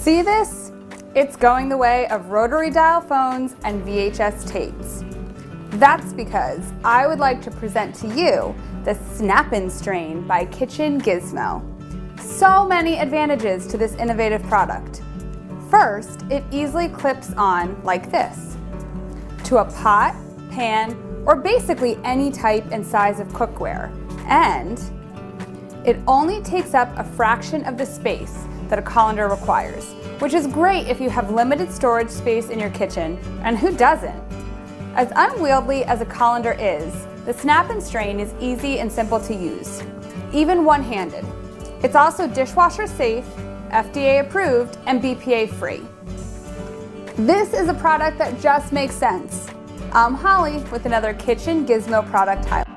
See this? It's going the way of rotary dial phones and VHS tapes. That's because I would like to present to you the Snap-In Strain by Kitchen Gizmo. So many advantages to this innovative product. First, it easily clips on like this to a pot, pan, or basically any type and size of cookware. And it only takes up a fraction of the space that a colander requires, which is great if you have limited storage space in your kitchen, and who doesn't? As unwieldy as a colander is, the Snap-In Strain is easy and simple to use, even one-handed. It's also dishwasher safe, FDA approved, and BPA free. This is a product that just makes sense. I'm Holly with another Kitchen Gizmo product highlight.